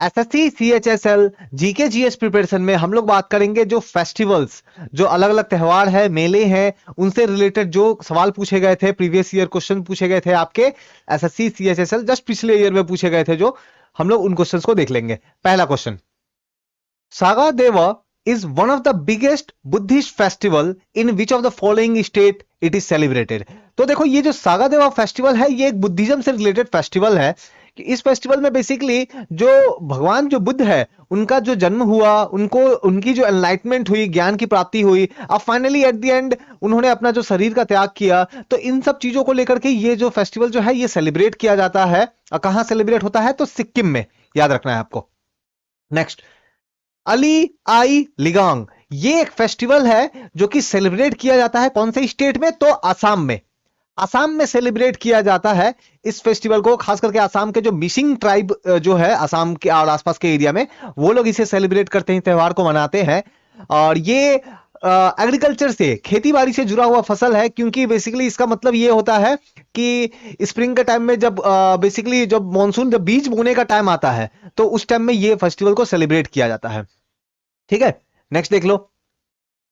SSC CHSL GK GS preparation में हम लोग बात करेंगे जो फेस्टिवल्स, जो अलग अलग त्योहार है, मेले हैं, उनसे रिलेटेड जो सवाल पूछे गए थे, प्रीवियस ईयर क्वेश्चन पूछे गए थे आपके एसएससी सीएचएसएल जस्ट पिछले ईयर में पूछे गए थे, जो हम लोग उन क्वेश्चंस को देख लेंगे। पहला क्वेश्चन, सागा देवा is one of the biggest Buddhist festival in which of the following state it is celebrated। तो देखो ये जो सागा देवा फेस्टिवल है ये एक बुद्धिज्म से रिलेटेड फेस्टिवल है कि इस फेस्टिवल में बेसिकली जो भगवान जो बुद्ध है उनका जो जन्म हुआ, उनको उनकी जो एनलाइटमेंट हुई, ज्ञान की प्राप्ति हुई, अब फाइनली एट द एंड उन्होंने अपना जो शरीर का त्याग किया, तो इन सब चीजों को लेकर के ये जो फेस्टिवल जो है ये सेलिब्रेट किया जाता है। और कहां सेलिब्रेट होता है? तो सिक्किम में, याद रखना है आपको। नेक्स्ट, अली आई लिगांग, ये एक फेस्टिवल है जो कि सेलिब्रेट किया जाता है कौन से स्टेट में? तो आसाम में। आसाम में सेलिब्रेट किया जाता है इस फेस्टिवल को, खास करके आसाम के जो मिसिंग ट्राइब जो है आसाम के और आसपास के एरिया में, वो लोग इसे सेलिब्रेट करते हैं, त्योहार को मनाते हैं। और ये एग्रीकल्चर से, खेती बाड़ी से जुड़ा हुआ फसल है, क्योंकि बेसिकली इसका मतलब ये होता है कि स्प्रिंग के टाइम में जब बेसिकली जब मॉनसून, जब बीज बोने का टाइम आता है, तो उस टाइम में ये फेस्टिवल को सेलिब्रेट किया जाता है। ठीक है, नेक्स्ट देख लो,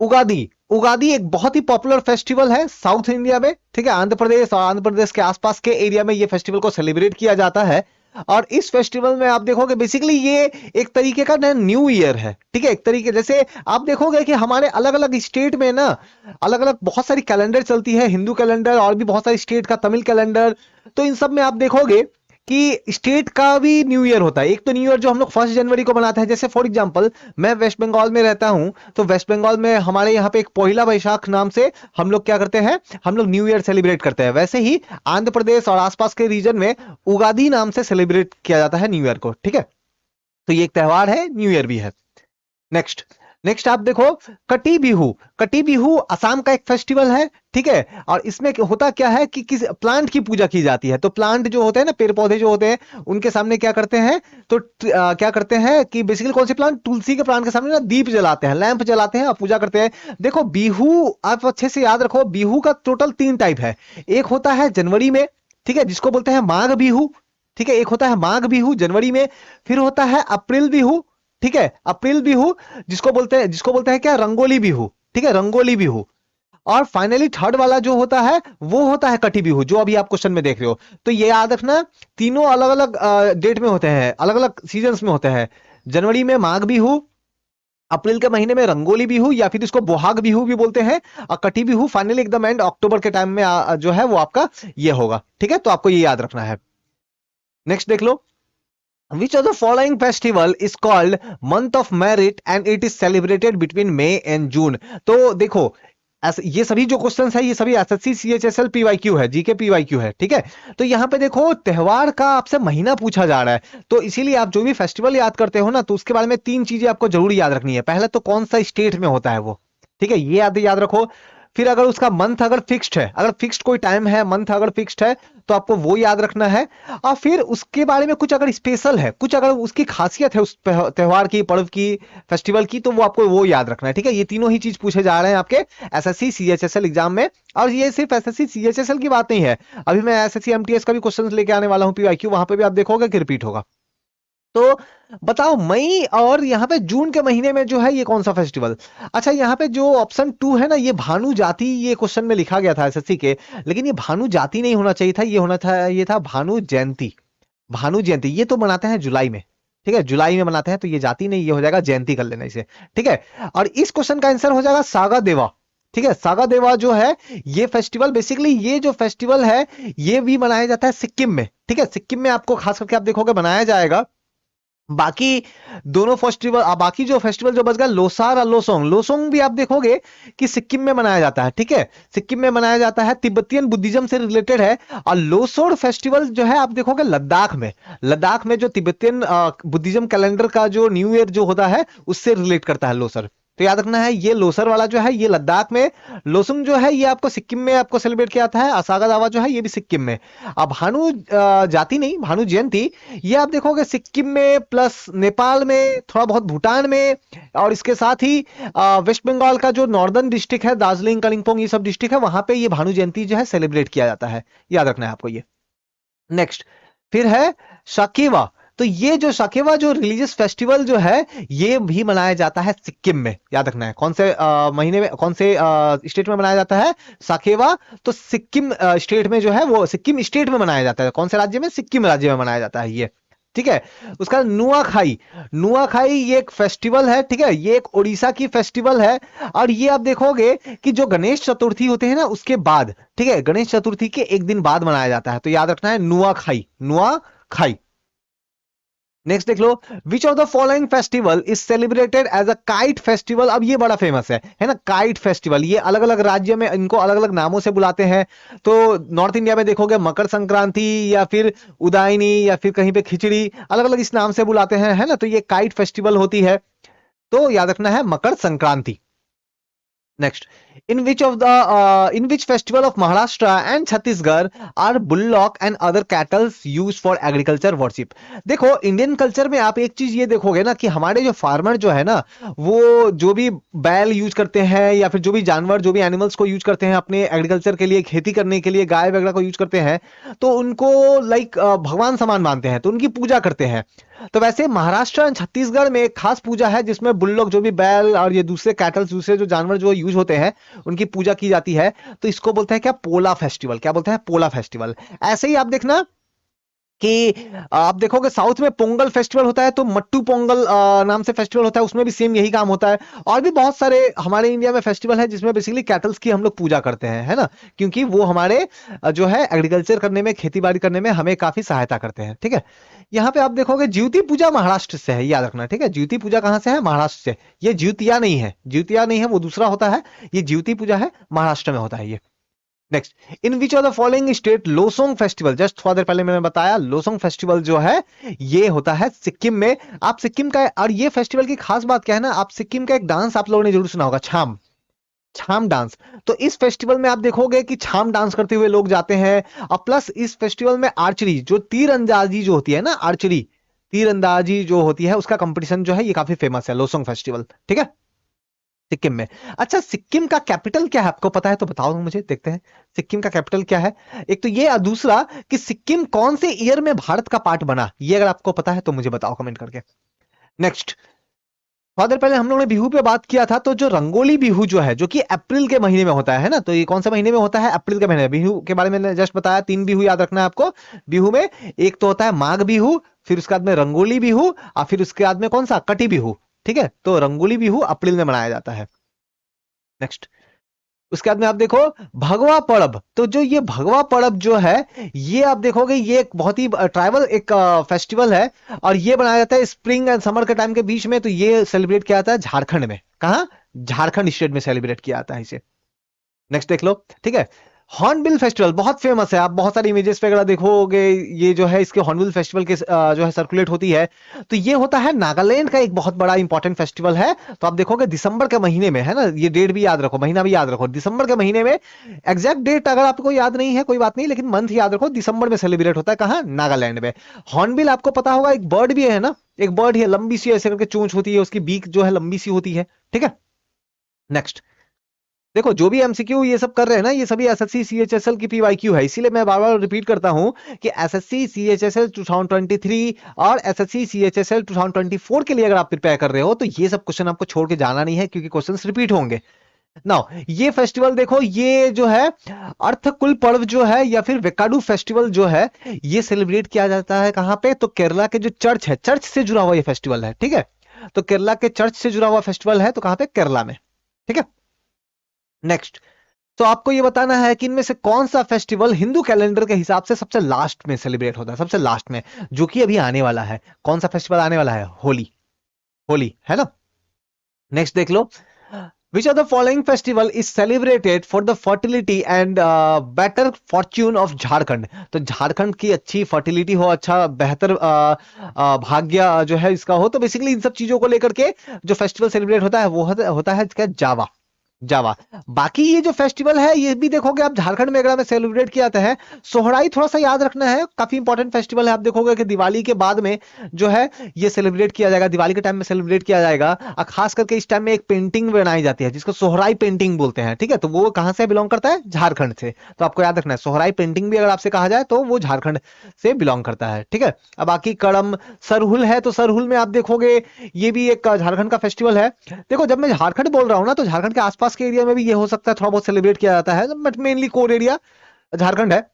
उगादी। उगादी एक बहुत ही पॉपुलर फेस्टिवल है साउथ इंडिया में। ठीक है, आंध्र प्रदेश और आंध्र प्रदेश के आसपास के एरिया में ये फेस्टिवल को सेलिब्रेट किया जाता है। और इस फेस्टिवल में आप देखोगे बेसिकली ये एक तरीके का न्यू ईयर है। ठीक है, एक तरीके, जैसे आप देखोगे कि हमारे अलग अलग स्टेट में ना अलग अलग बहुत सारी कैलेंडर चलती है, हिंदू कैलेंडर और भी बहुत सारी स्टेट का तमिल कैलेंडर। तो इन सब में आप देखोगे कि स्टेट का भी न्यू ईयर होता है। एक तो न्यू ईयर जो हम लोग 1 जनवरी को मनाते हैं, जैसे फॉर एग्जांपल मैं वेस्ट बंगाल में रहता हूं, तो वेस्ट बंगाल में हमारे यहाँ पे एक पोहिला बैशाख नाम से हम लोग क्या करते हैं, हम लोग न्यू ईयर सेलिब्रेट करते हैं। वैसे ही आंध्र प्रदेश और आसपास के रीजन में उगादी नाम से सेलिब्रेट किया जाता है न्यू ईयर को। ठीक है, तो ये एक त्योहार है, न्यू ईयर भी है। नेक्स्ट, नेक्स्ट आप देखो, कटी बिहू। कटी बिहू असम का एक फेस्टिवल है। ठीक है, और इसमें होता क्या है कि किस प्लांट की पूजा की जाती है। तो प्लांट जो होते हैं ना, पेड़ पौधे जो होते हैं, उनके सामने क्या करते हैं, तो क्या करते हैं कि बेसिकली कौन से प्लांट, तुलसी के प्लांट के सामने ना दीप जलाते हैं, लैंप जलाते हैं और पूजा करते हैं। देखो बिहू आप अच्छे से याद रखो, बिहू का टोटल 3 टाइप है। एक होता है जनवरी में, ठीक है, जिसको बोलते हैं माघ बिहू। ठीक है, एक होता है माघ बिहू जनवरी में, फिर होता है अप्रैल बिहू। ठीक है, अप्रैल बिहू जिसको बोलते हैं क्या, रंगोली बिहू। ठीक है, रंगोली बिहू। और फाइनली थर्ड वाला जो होता है वो होता है कटी बिहू, जो अभी आप क्वेश्चन में देख रहे हो। तो ये याद रखना, तीनों अलग अलग डेट में होते हैं, अलग अलग सीजन्स में होते हैं। जनवरी में माघ बिहू, अप्रैल के महीने में रंगोली बिहू या फिर इसको बोहाग बिहू भी बोलते हैं, और कटी बिहू फाइनली एकदम एंड अक्टूबर के टाइम में जो है वो आपका ये होगा। ठीक है, तो आपको ये याद रखना है। नेक्स्ट देख लो, Which of the following festival is called month of merit and it is celebrated between May and June? तो देखो ये सभी जो क्वेश्चंस है ये सभी एसएससी सीएचएसएल पीवाईक्यू है, जीके पीवाईक्यू है। ठीक है, तो यहाँ पे देखो त्योहार का आपसे महीना पूछा जा रहा है, तो इसीलिए आप जो भी फेस्टिवल याद करते हो ना, तो उसके बारे में 3 चीजें आपको जरूर याद रखनी है। पहले तो कौन सा स्टेट में होता है वो, ठीक है, ये याद रखो। फिर अगर उसका मंथ अगर फिक्स्ड है, अगर फिक्स्ड कोई टाइम है, मंथ अगर फिक्स्ड है, तो आपको वो याद रखना है। और फिर उसके बारे में कुछ अगर स्पेशल है, कुछ अगर उसकी खासियत है उस त्योहार की, पर्व की, फेस्टिवल की, तो वो आपको वो याद रखना है। ठीक है, ये तीनों ही चीज पूछे जा रहे हैं आपके एसएससी सीएचएसएल एग्जाम में। और ये सिर्फ एसएससी सीएचएसएल की बात नहीं है, अभी मैं एसएससी एमटीएस का भी क्वेश्चन लेके आने वाला हूँ पीवाईक्यू, वहां पे भी आप देखोगे कि रिपीट होगा। तो बताओ मई और यहाँ पे जून के महीने में जो है ये कौन सा फेस्टिवल? अच्छा, यहाँ पे जो ऑप्शन 2 है ना, ये भानु जाति, ये क्वेश्चन में लिखा गया था एसएससी के, लेकिन ये भानु जाति नहीं होना चाहिए था, ये होना था, ये था भानु जयंती। भानु जयंती ये तो मनाते हैं जुलाई में। ठीक है, जुलाई में मनाते हैं, तो ये जाति नहीं, ये हो जाएगा जयंती, कर लेना इसे। ठीक है, और इस क्वेश्चन का आंसर हो जाएगा सागा देवा। ठीक है, सागा देवा जो है ये फेस्टिवल, बेसिकली ये जो फेस्टिवल है ये भी मनाया जाता है सिक्किम में। ठीक है, सिक्किम में आपको खास करके आप देखोगे मनाया जाएगा। बाकी दोनों फेस्टिवल, बाकी जो फेस्टिवल जो बच गया लोसार और लोसोंग, लोसोंग भी आप देखोगे कि सिक्किम में मनाया जाता है। ठीक है, सिक्किम में मनाया जाता है, तिब्बतियन बुद्धिज्म से रिलेटेड है। और लोसोर फेस्टिवल जो है आप देखोगे लद्दाख में, लद्दाख में जो तिब्बतियन बुद्धिज्म कैलेंडर का जो न्यू ईयर जो होता है उससे रिलेट करता है लोसर। तो याद रखना है, ये लोसर वाला जो है ये लद्दाख में, लोसुंग जो है ये आपको सिक्किम में आपको सेलिब्रेट किया जाता है, असागा दावा जो है ये भी सिक्किम में। अब भानु जाति नहीं, भानु जयंती ये आप देखोगे सिक्किम में, प्लस नेपाल में, थोड़ा बहुत भूटान में, और इसके साथ ही वेस्ट बंगाल का जो नॉर्दर्न डिस्ट्रिक्ट है, दार्जिलिंग, कालिम्पोंग, ये सब डिस्ट्रिक्ट है, वहां पे ये भानु जयंती जो है सेलिब्रेट किया जाता है। याद रखना है आपको ये। नेक्स्ट फिर है शाकेवा। तो ये जो साकेवा जो रिलीजियस फेस्टिवल जो है ये भी मनाया जाता है सिक्किम में, याद रखना है कौन से महीने में, कौन से स्टेट में मनाया जाता है साकेवा। तो सिक्किम स्टेट में जो है वो सिक्किम स्टेट में मनाया जाता है, कौन से राज्य में, सिक्किम राज्य में मनाया जाता है ये, ठीक है। उसका नुआखाई, नुआखाई ये एक फेस्टिवल है, ठीक है, ये एक उड़ीसा की फेस्टिवल है। और ये आप देखोगे कि जो गणेश चतुर्थी होते हैं ना उसके बाद, ठीक है, गणेश चतुर्थी के एक दिन बाद मनाया जाता है, तो याद रखना है नुआखाई, नुआखाई। नेक्स्ट देख लो, which of the following festival is celebrated as a kite festival. अब ये बड़ा फेमस है ना, काइट फेस्टिवल। ये अलग अलग राज्य में इनको अलग अलग नामों से बुलाते हैं। तो नॉर्थ इंडिया में देखोगे मकर संक्रांति या फिर उदायनी या फिर कहीं पे खिचड़ी, अलग अलग इस नाम से बुलाते हैं, है ना। तो ये काइट फेस्टिवल होती है, तो याद रखना है Makar Sankranti. Next, in which festival of Maharashtra and Chhattisgarh are bullock and other cattle used for agriculture worship? देखो इंडियन कल्चर में आप एक चीज ये देखोगे ना कि हमारे जो फार्मर जो है ना वो जो भी बैल यूज करते हैं या फिर जो भी जानवर जो भी एनिमल्स को यूज करते हैं अपने एग्रीकल्चर के लिए, खेती करने के लिए, गाय वगैरह को यूज करते हैं, तो उनको लाइक भगवान समान मानते हैं, तो उनकी पूजा करते हैं। तो वैसे महाराष्ट्र और छत्तीसगढ़ में एक खास पूजा है जिसमें बुल्लोक जो भी बैल और ये दूसरे कैटल, दूसरे जो जानवर जो यूज होते हैं उनकी पूजा की जाती है। तो इसको बोलते हैं क्या, पोला फेस्टिवल। क्या बोलते हैं, पोला फेस्टिवल। ऐसे ही आप देखना कि आप देखोगे साउथ में पोंगल फेस्टिवल होता है, तो मट्टू पोंगल नाम से फेस्टिवल होता है, उसमें भी सेम यही काम होता है। और भी बहुत सारे हमारे इंडिया में फेस्टिवल है जिसमें बेसिकली कैटल्स की हम लोग पूजा करते हैं, है ना, क्योंकि वो हमारे जो है एग्रीकल्चर करने में, खेती बाड़ी करने में हमें काफी सहायता करते हैं, ठीक है। यहाँ पे आप देखोगे ज्योति पूजा महाराष्ट्र से है, याद रखना, ठीक है। ज्योति पूजा कहाँ से है, महाराष्ट्र से। ये ज्योतिया नहीं है, ज्योतिया नहीं है, वो दूसरा होता है, ये ज्योति पूजा है, महाराष्ट्र में होता है ये। Next, in which of the following state Losong festival, just थोड़ा देर पहले मैंने बताया लोसोंग फेस्टिवल जो है ये होता है सिक्किम में। आप सिक्किम का, और ये फेस्टिवल की खास बात क्या है ना, आप सिक्किम का एक डांस आप लोगों ने जरूर सुना होगा, छाम, छाम डांस। तो इस फेस्टिवल में आप देखोगे कि छाम डांस करते हुए लोग जाते हैं। और प्लस इस फेस्टिवल में आर्चरी, जो तीर अंदाजी जो होती है ना, आर्चरी तीर अंदाजी जो होती है उसका कंपटीशन जो है ये काफी फेमस है, लोसोंग फेस्टिवल, ठीक है, सिक्किम में। अच्छा, सिक्किम का कैपिटल क्या है, आपको पता है तो बताओ मुझे, देखते हैं सिक्किम का कैपिटल क्या है। एक तो ये, और दूसरा कि सिक्किम कौन से ईयर में भारत का पार्ट बना, ये अगर आपको पता है तो मुझे बताओ कमेंट करके। नेक्स्ट, थोड़ा देर पहले हम लोगों ने बिहू पे बात किया था, तो जो रंगोली बिहू जो है, जो कि अप्रैल के महीने में होता है ना, तो ये कौन से महीने में होता है, अप्रैल के महीने में। बिहू के बारे में जस्ट बताया, 3 बिहू याद रखना है आपको बिहू में। एक तो होता है माघ बिहू, फिर उसके बाद में रंगोली बिहू, और फिर उसके बाद में कौन सा, कटी बिहू, ठीक है। तो रंगोली बिहू अप्रैल में मनाया जाता है। नेक्स्ट, उसके बाद में आप देखो भगवा पर्व। तो जो ये भगवा पर्व जो है ये आप देखोगे ये एक बहुत ही ट्राइबल एक फेस्टिवल है, और ये बनाया जाता है स्प्रिंग एंड समर के टाइम के बीच में। तो ये सेलिब्रेट किया जाता है झारखंड में, कहा, झारखंड स्टेट में सेलिब्रेट किया जाता है इसे। नेक्स्ट देख लो, ठीक है। हॉर्नबिल फेस्टिवल बहुत फेमस है, आप बहुत सारी इमेजेस पे अगर देखोगे ये जो है इसके हॉर्नबिल फेस्टिवल के जो है सर्कुलेट होती है। तो ये होता है नागालैंड का एक बहुत बड़ा इंपॉर्टेंट फेस्टिवल है। तो आप देखोगे दिसंबर के महीने में, है ना, ये डेट भी याद रखो, महीना भी याद रखो, दिसंबर के महीने में। एग्जैक्ट डेट अगर आपको याद नहीं है कोई बात नहीं, लेकिन मंथ याद रखो, दिसंबर में सेलिब्रेट होता है, कहाँ, नागालैंड में। हॉर्नबिल आपको पता होगा एक बर्ड भी है ना, एक बर्ड है लंबी सी ऐसे करके चोंच होती है, उसकी बीक जो है लंबी सी होती है, ठीक है। नेक्स्ट देखो, जो भी एमसीक्यू ये सब कर रहे हैं ना, ये सभी एसएससी सीएचएसएल की पीवाईक्यू है, इसीलिए मैं बार बार रिपीट करता हूं कि एसएससी सीएचएसएल 2023 और एसएससी सीएचएसएल 2024 के लिए अगर आप प्रिपेयर कर रहे हो तो ये सब क्वेश्चन आपको छोड़ के जाना नहीं है, क्योंकि क्वेश्चंस रिपीट होंगे। नाउ ये फेस्टिवल देखो, ये जो है अर्थकुल पर्व जो है या फिर वेकाडू फेस्टिवल जो है ये सेलिब्रेट किया जाता है कहां पे, तो केरला के जो चर्च है, चर्च से जुड़ा हुआ ये फेस्टिवल है, ठीक है। तो केरला के चर्च से जुड़ा हुआ फेस्टिवल है, तो कहां पे, केरला में, ठीक है। नेक्स्ट, तो आपको ये बताना है कि इनमें से कौन सा फेस्टिवल हिंदू कैलेंडर के हिसाब से सबसे लास्ट में सेलिब्रेट होता है, सबसे लास्ट में, जो कि अभी आने वाला है। कौन सा फेस्टिवल आने वाला है, होली, होली, है ना। नेक्स्ट देख लो, which of the following festival is celebrated for the fertility and better fortune of Jharkhand. तो झारखंड की अच्छी फर्टिलिटी हो, अच्छा बेहतर भाग्य जो है इसका हो, तो बेसिकली इन सब चीजों को लेकर के जो फेस्टिवल सेलिब्रेट होता है वो होता है क्या, जावा, जावा। बाकी ये जो फेस्टिवल है ये भी देखोगे आप झारखंड में में सेलिब्रेट किया जाता है। सोहराई थोड़ा सा याद रखना है, काफी इंपॉर्टेंट फेस्टिवल है। आप देखोगे कि दिवाली के बाद में जो है ये सेलिब्रेट किया जाएगा, दिवाली के टाइम में सेलिब्रेट किया जाएगा। और खास करके इस टाइम में एक पेंटिंग बनाई जाती है जिसको सोहराई पेंटिंग बोलते हैं, ठीक है। तो वो कहां से बिलोंग करता है? झारखंड से। तो आपको याद रखना है सोहराई पेंटिंग भी अगर आपसे कहा जाए तो वो झारखंड से बिलोंग करता है, ठीक है। अब बाकी कड़म सरहुल है, तो सरहुल में आप देखोगे ये भी एक झारखंड का फेस्टिवल है। देखो जब मैं झारखंड बोल रहा हूँ ना तो झारखंड के आसपास के एरिया में भी ये हो सकता है थोड़ा बहुत सेलिब्रेट किया जाता है, but mainly core area Jharkhand है।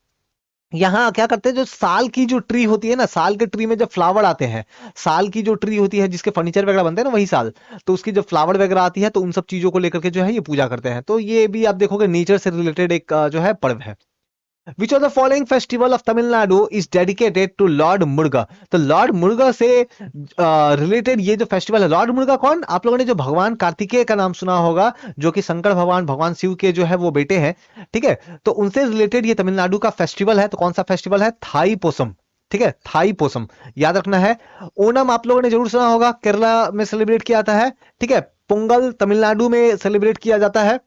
यहाँ क्या करते हैं, जो साल की जो ट्री होती है ना, साल के ट्री में जब फ्लावर आते हैं, साल की जो ट्री होती है जिसके फर्नीचर वगैरह बनते हैं ना वही साल, तो उसकी जब फ्लावर वगैरह आती है तो उन सब चीजों को लेकर के जो है ये पूजा करते हैं। तो ये भी आप देखोगे नेचर से रिलेटेड एक जो है पर्व है। Which of the following festival of Tamil Nadu is dedicated to Lord Muruga? तो लॉर्ड मुर्गा से रिलेटेड ये जो फेस्टिवल है, लॉर्ड मुर्गा कौन? आप लोगों ने जो भगवान कार्तिकेय का नाम सुना होगा, जो कि शंकर भगवान, भगवान शिव के जो है वो बेटे हैं, ठीक है। तो उनसे रिलेटेड ये तमिलनाडु का फेस्टिवल है। तो कौन सा फेस्टिवल है? थाई पोसम, ठीक है, थाई पोसम याद रखना है। ओनम आप लोगों ने जरूर सुना होगा, केरला में सेलिब्रेट किया जाता है, ठीक है। पोंगल तमिलनाडु में सेलिब्रेट किया जाता है,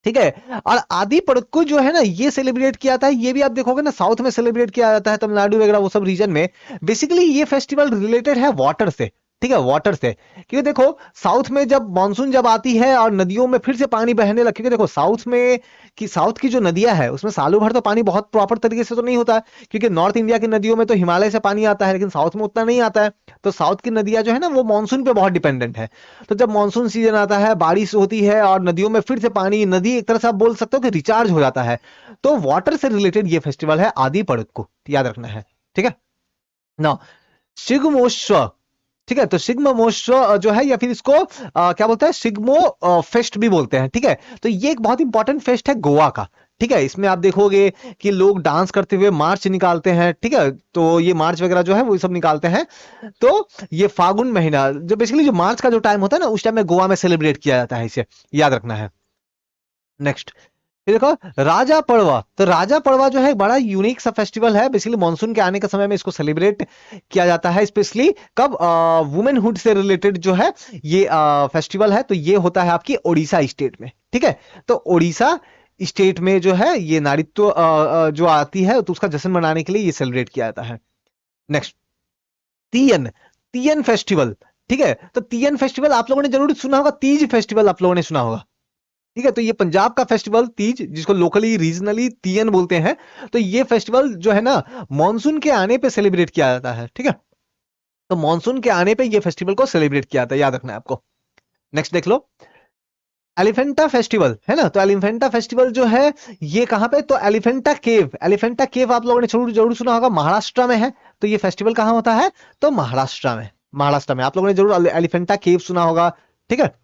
ठीक है। और आदि पड़क्कू जो है ना ये सेलिब्रेट किया था, ये भी आप देखोगे ना साउथ में सेलिब्रेट किया जाता है, तमिलनाडु वगैरह वो सब रीजन में। बेसिकली ये फेस्टिवल रिलेटेड है वाटर से, ठीक है, वाटर से। क्योंकि देखो साउथ में जब मानसून जब आती है और नदियों में फिर से पानी बहने लगे, क्योंकि देखो साउथ की जो नदियां है उसमें सालों भर तो पानी बहुत प्रॉपर तरीके से तो नहीं होता है, क्योंकि नॉर्थ इंडिया की नदियों में तो हिमालय से पानी आता है लेकिन साउथ में उतना नहीं आता है। तो साउथ की नदियां जो है ना वो मानसून पे बहुत डिपेंडेंट है। तो जब मानसून सीजन आता है, बारिश होती है और नदियों में फिर से पानी, नदी एक तरह से आप बोल सकते हो कि रिचार्ज हो जाता है। तो वाटर से रिलेटेड ये फेस्टिवल है आदि पड़क्कू, याद रखना है, ठीक है ना। शिग्मोत्सव, ठीक है। तो शिग्मोत्सव जो है या फिर इसको क्या बोलते हैं, शिग्मो फेस्ट भी बोलते हैं, ठीक है। तो ये एक बहुत इंपॉर्टेंट फेस्ट है गोवा का, ठीक है। इसमें आप देखोगे कि लोग डांस करते हुए मार्च निकालते हैं, ठीक है। तो ये मार्च वगैरह जो है वो सब निकालते हैं। तो ये फागुन महीना जो बेसिकली जो मार्च का जो टाइम होता है ना उस टाइम में गोवा में सेलिब्रेट किया जाता है, इसे याद रखना है। नेक्स्ट ये देखो राजा पड़वा। तो राजा पड़वा जो है एक बड़ा यूनिक सा फेस्टिवल है। बेसिकली मानसून के आने के समय में इसको सेलिब्रेट किया जाता है, स्पेशली कब, वुमेनहुड से रिलेटेड जो है ये फेस्टिवल है। तो ये होता है आपकी ओडिशा स्टेट में, ठीक है। तो ओडिशा स्टेट में जो है ये नारीत्व जो आती है तो उसका जश्न मनाने के लिए ये सेलिब्रेट किया जाता है। नेक्स्ट तीयन, तीयन फेस्टिवल, ठीक है। तो तीयन फेस्टिवल आप लोगों ने जरूर सुना होगा, तीज फेस्टिवल आप लोगों ने सुना होगा, ठीक है। तो ये पंजाब का फेस्टिवल तीज, जिसको लोकली रीजनली तीयन बोलते हैं। तो ये फेस्टिवल जो है ना मॉनसून के आने पे सेलिब्रेट किया जाता है, ठीक है। तो मॉनसून के आने पे ये फेस्टिवल को सेलिब्रेट किया जाता है, याद रखना है आपको। नेक्स्ट देख लो एलिफेंटा फेस्टिवल, है ना। तो एलिफेंटा फेस्टिवल जो है ये कहां पे, तो एलिफेंटा केव, एलिफेंटा केव आप लोगों ने जरूर जरूर सुना होगा, महाराष्ट्र में है। तो ये फेस्टिवल कहां होता है, तो महाराष्ट्र में, महाराष्ट्र में आप लोगों ने जरूर एलिफेंटा केव सुना होगा, ठीक है।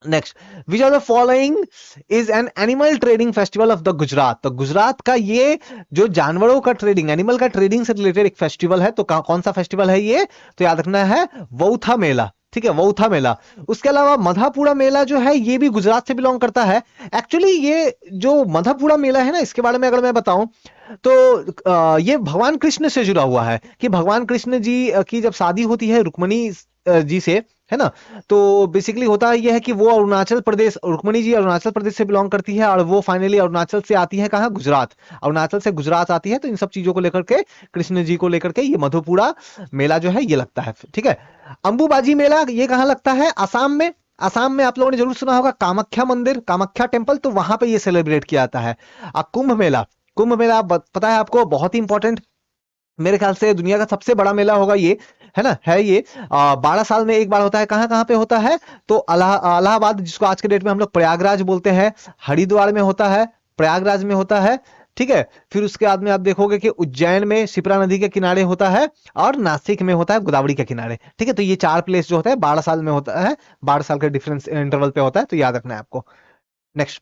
Next which are the following is an animal trading festival of the Gujarat. तो गुजरात का ये जो जानवरों का ट्रेडिंग, एनिमल का ट्रेडिंग से रिलेटेड एक फेस्टिवल है। तो कौन सा फेस्टिवल है ये, तो याद रखना है वौथा मेला, ठीक है, वौथा मेला। उसके अलावा मधापुरा मेला जो है ये भी गुजरात से बिलोंग करता है। एक्चुअली ये जो मधापुरा मेला है ना इसके बारे में अगर मैं बताऊं तो ये भगवान कृष्ण से जुड़ा हुआ है, कि भगवान कृष्ण जी की जब शादी होती है रुक्मणी जी से, है ना। तो बेसिकली होता यह है कि वो अरुणाचल प्रदेश, रुक्मणी जी अरुणाचल प्रदेश से बिलोंग करती है और वो फाइनली अरुणाचल से आती है कहाँ, गुजरात। अरुणाचल से गुजरात आती है। तो इन सब चीजों को लेकर के, कृष्ण जी को लेकर के ये मधुपुरा मेला जो है ये लगता है, ठीक है। अंबुबाजी मेला ये कहाँ लगता है, आसाम में। आसाम में आप लोगों ने जरूर सुना होगा कामाख्या मंदिर, कामाख्या टेम्पल, तो वहां पे ये सेलिब्रेट किया जाता है। कुंभ मेला, कुंभ मेला पता है आपको, बहुत ही इंपॉर्टेंट, मेरे ख्याल से दुनिया का सबसे बड़ा मेला होगा ये, है ना, है ये। 12 साल में एक बार होता है। कहाँ कहाँ पे होता है, तो इलाहाबाद, जिसको आज के डेट में हम लोग प्रयागराज बोलते हैं, हरिद्वार में होता है, प्रयागराज में होता है, ठीक है। फिर उसके बाद में आप देखोगे कि उज्जैन में शिप्रा नदी के किनारे होता है और नासिक में होता है गोदावरी के किनारे, ठीक है। तो ये 4 प्लेस जो होता है 12 साल में होता है, 12 साल के डिफरेंस इंटरवल पे होता है, तो याद रखना है आपको। Next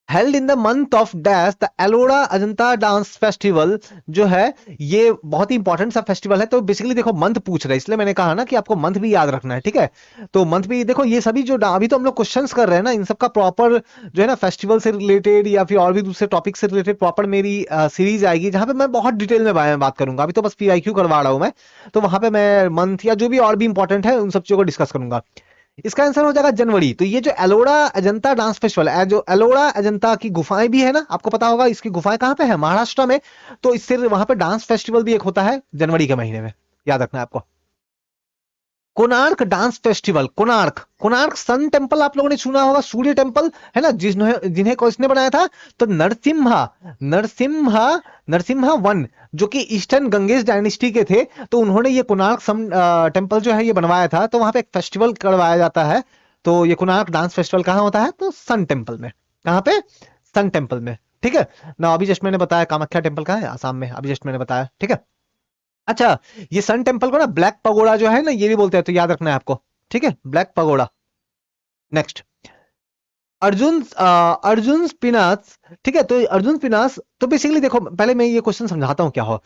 held in the month of dash the Ellora Ajanta dance festival जो है ये बहुत ही इंपॉर्टेंट सा फेस्टिवल है। तो बेसिकली देखो मंथ पूछ रहे हैं, इसलिए मैंने कहा ना कि आपको मंथ भी याद रखना है, ठीक है। तो मंथ भी देखो, ये सभी जो अभी तो हम लोग क्वेश्चंस कर रहे हैं ना, इन सब का प्रॉपर जो है ना फेस्टिवल से रिलेटेड या फिर और भी दूसरे टॉपिक से रिलेटेड प्रॉपर मेरी सीरीज आएगी जहां पे मैं बहुत डिटेल में बात करूंगा। अभी तो बस पीआईक्यू करवा रहा हूं मैं, तो वहां पे मैं मंथ या जो भी और भी इंपॉर्टेंट है उन सब चीजों को डिस्कस करूंगा। इसका आंसर हो जाएगा जनवरी। तो ये जो एलोरा अजंता डांस फेस्टिवल है, जो एलोरा अजंता की गुफाएं भी है ना, आपको पता होगा इसकी गुफाएं कहाँ पे है, महाराष्ट्र में। तो इससे वहां पे डांस फेस्टिवल भी एक होता है जनवरी के महीने में, याद रखना है आपको। Konark dance festival, Konark, Konark sun temple आप लोगों ने सुना होगा, सूर्य टेम्पल है ना, जिन्हें जिन्हें किसने बनाया था, तो नरसिम्हा, नरसिम्हा, नरसिम्हा वन, जो कि ईस्टर्न गंगेश डायनेस्टी के थे। तो उन्होंने ये कोणार्क सन टेम्पल जो है ये बनवाया था। तो वहां पे एक फेस्टिवल करवाया जाता है। तो ये कोणार्क डांस फेस्टिवल कहाँ होता है, तो सन टेम्पल में। कहाँ पे, सन टेम्पल में, ठीक है ना। अभी जस्ट मैंने बताया कामाख्या टेम्पल कहाँ है, आसाम में, अभी जस्ट मैंने बताया, ठीक है। अच्छा, ये सन टेम्पल को ना ब्लैक पगोड़ा जो है ना ये भी बोलते हैं, तो याद रखना है आपको, ठीक है, black pagoda. Next, Arjun Arjun penance, ठीक है। तो अर्जुन पिनास, तो बेसिकली देखो पहले मैं ये क्वेश्चन समझाता हूँ क्या हो।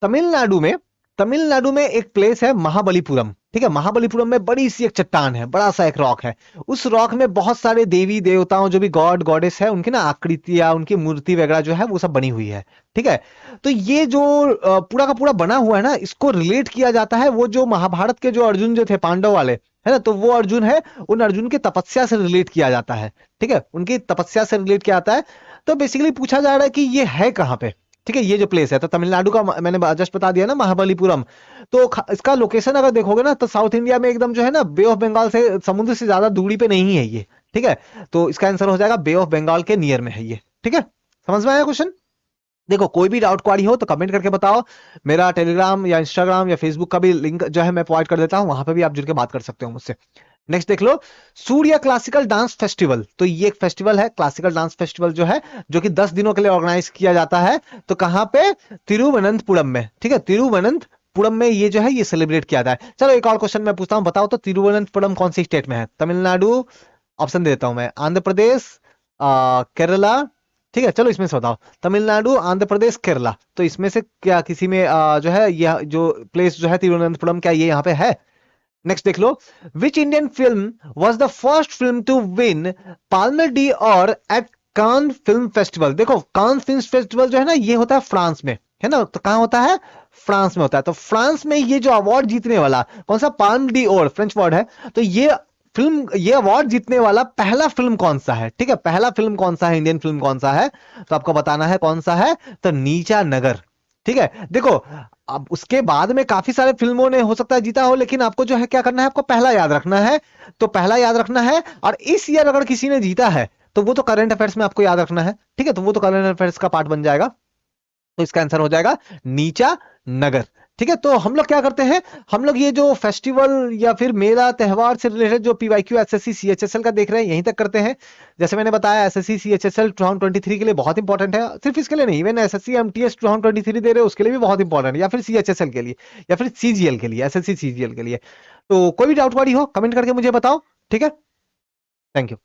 तमिलनाडु में, तमिलनाडु में एक प्लेस है महाबलीपुरम, ठीक है। महाबलीपुरम में बड़ी सी एक चट्टान है, बड़ा सा एक रॉक है। उस रॉक में बहुत सारे देवी देवताओं, जो भी गॉड गॉडेस है, उनकी ना आकृतियां, उनकी मूर्ति वगैरह जो है वो सब बनी हुई है, ठीक है। तो ये जो पूरा का पूरा बना हुआ है ना, इसको रिलेट किया जाता है वो जो महाभारत के जो अर्जुन जो थे पांडव वाले, है ना, तो वो अर्जुन है, उन अर्जुन की तपस्या से रिलेट किया जाता है, ठीक है, उनकी तपस्या से रिलेट किया जाता है। तो बेसिकली पूछा जा रहा है कि ये है कहाँ पे, ठीक है। ये जो प्लेस है तो तमिलनाडु का, मैंने जस्ट बता दिया ना, महाबलीपुरम। तो इसका लोकेशन अगर देखोगे ना, तो साउथ इंडिया में एकदम जो है ना, बे ऑफ बंगाल से, समुद्र से ज्यादा दूरी पे नहीं है ये, ठीक है। तो इसका आंसर हो जाएगा बे ऑफ बंगाल के नियर में है ये, ठीक है। समझ में आया क्वेश्चन। देखो कोई भी डाउट क्वारी हो तो कमेंट करके बताओ। मेरा टेलीग्राम या इंस्टाग्राम या फेसबुक का भी लिंक जो है मैं प्रोवाइड कर देता हूं, वहां पे भी आप जुड़ के बात कर सकते हो मुझसे। नेक्स्ट देख लो, सूर्य क्लासिकल डांस फेस्टिवल। तो ये एक फेस्टिवल है, क्लासिकल डांस फेस्टिवल जो है, जो कि 10 दिनों के लिए ऑर्गेनाइज किया जाता है। तो कहां पे, तिरुवनंतपुरम में, ठीक है, तिरुवनंतपुरम में ये जो है ये सेलिब्रेट किया जाता है। चलो एक और क्वेश्चन मैं पूछता हूं, बताओ तो तिरुवनंतपुरम कौन सी स्टेट में है। तमिलनाडु, ऑप्शन देता हूं मैं, आंध्र प्रदेश, केरला, ठीक है। चलो इसमें से बताओ, तमिलनाडु, आंध्र प्रदेश, केरला। तो इसमें से क्या किसी में जो है ये जो प्लेस जो है तिरुवनंतपुरम, क्या ये यहाँ पे है। नेक्स्ट देख लो, which Indian film was the first film to win Palme d'Or at Cannes film festival. देखो कान फिल्म फेस्टिवल जो है ना ये होता है फ्रांस में, है ना। तो कहां होता है, फ्रांस में होता है। तो फ्रांस में ये जो अवार्ड जीतने वाला कौन सा, पाल्म डी और, फ्रेंच वर्ड है। तो ये फिल्म, ये अवार्ड जीतने वाला पहला फिल्म कौन सा है, ठीक है, पहला फिल्म कौन सा है, इंडियन फिल्म कौन सा है। तो आपको बताना है कौन सा है, तो नीचा नगर, ठीक है। देखो अब उसके बाद में काफी सारे फिल्मों ने हो सकता है जीता हो, लेकिन आपको जो है क्या करना है, आपको पहला याद रखना है। तो पहला याद रखना है, और इस ईयर अगर किसी ने जीता है तो वो तो करंट अफेयर्स में आपको याद रखना है, ठीक है। तो वो तो करंट अफेयर्स का पार्ट बन जाएगा। तो इसका आंसर हो जाएगा नीचा नगर, ठीक है। तो हम लोग क्या करते हैं, हम लोग ये जो फेस्टिवल या फिर मेला त्योहार से रिलेटेड जो पीवाईक्यू एसएससी सीएचएसएल का देख रहे हैं यहीं तक करते हैं। जैसे मैंने बताया एसएससी सीएचएसएल 2023 के लिए बहुत इंपॉर्टेंट है, सिर्फ इसके लिए नहीं, इवन एसएससी एमटीएस 2023 दे रहे हो उसके लिए भी बहुत इंपॉर्टेंट है, या फिर सीएचएसएल के लिए, या फिर सीजीएल के लिए, एसएससी सीजीएल के लिए। तो कोई भी डाउट वाली हो कमेंट करके मुझे बताओ, ठीक है। Thank you.